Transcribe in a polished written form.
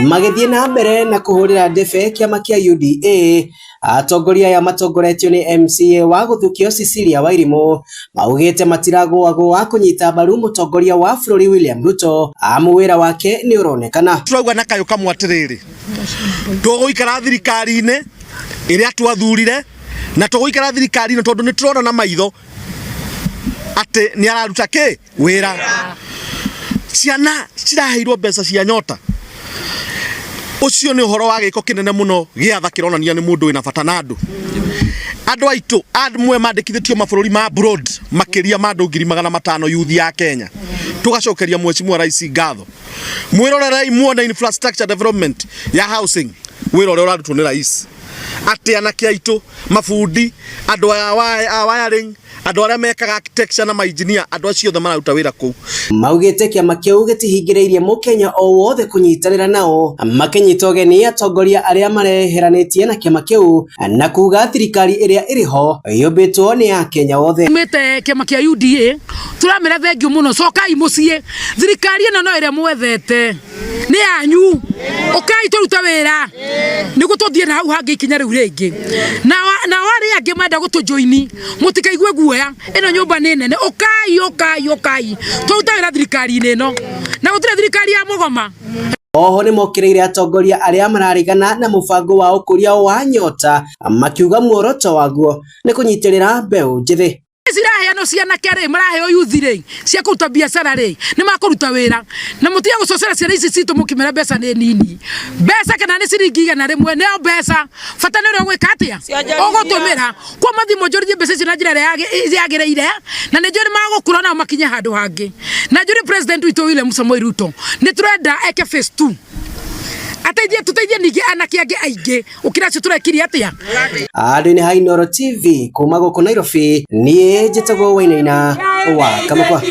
magithie na mbere na kuhurira ndebe kiama kia UDA atongoria ya matongoretio ni MCA wa Guthukio Cecilia Wairimu maugite matiragwo wa kunyita mbaru mutongoria wa bururi William Ruto amuwira wake ni uronekana. Turauga na kayo kamwatiriri tuguikara thirikari-ini iria twathurire na tuguikara thirikari-ini tondu ni turona na maitho ati ni araruta ki wira. Ciana ciraheirwo mbeca cia nyota. Ucio ni uhoro wa giko kinene muno giatha kironania ni mundu wina bata na andu. Andu aitu amwe mandikithitio mabũrũri ma abroad makiria ma 500,000 youth ya Kenya. Tugacokeria Mheshimiwa Rais ngatho. Mwirorerei muone infrastructure development ya housing. Wirore urarutwo ni rais. Ati anake aitu mafundi andu a wiring andu aria mekaga architecture na engineer andu acio othe mararuta wira kuu. Maugite kiama kiu gitihingireirie mukenya o wothe kunyitanira nao makinyita ugeni atongoria aria mareheranitie na kiama kiu na kuga thirikari iria iriho yumbitwo ni ya Kenya wothe. Mete kiama kia UDA turamera thengio muno cokai mucie thirikari ino no iria mwethete ni anyu ukai turuta wira nigu tuthie na hau hangi ikinya riu ringi na wari angi mwenda gutujoini mutikaigue guoya ino nyumba ni nene ukai turuta wira thirikari-ini ino na gutire thirikari ya mugoma. Oho ni mokireire atongoria aria mararigana na mubango wa ukuria wa nyota makiuga muoroto waguo ni kunyitirira mbeu njithi. Ziraheano ciana kere maraheo youth ri cia kuruta biacara ri ni makuruta wira na mutia gucocera ciana ici citu mukimera mbeca ni nini mbeca kana ni ciringi 100 ni mbeca fata ni gwika atia ugutumira kwa mathimo njorithie mbeca ici na njira yagireire na ni njori magukura na makinya handu hangi na njori president witu William Samoei Ruto ni turenda eke phase 2 tuteithie ningi anake angi aingi ukira cio turekiria atia. Ni Hainoro TV kuma guku Nairobi nie njitagwo Wainaina wa Kamakwa.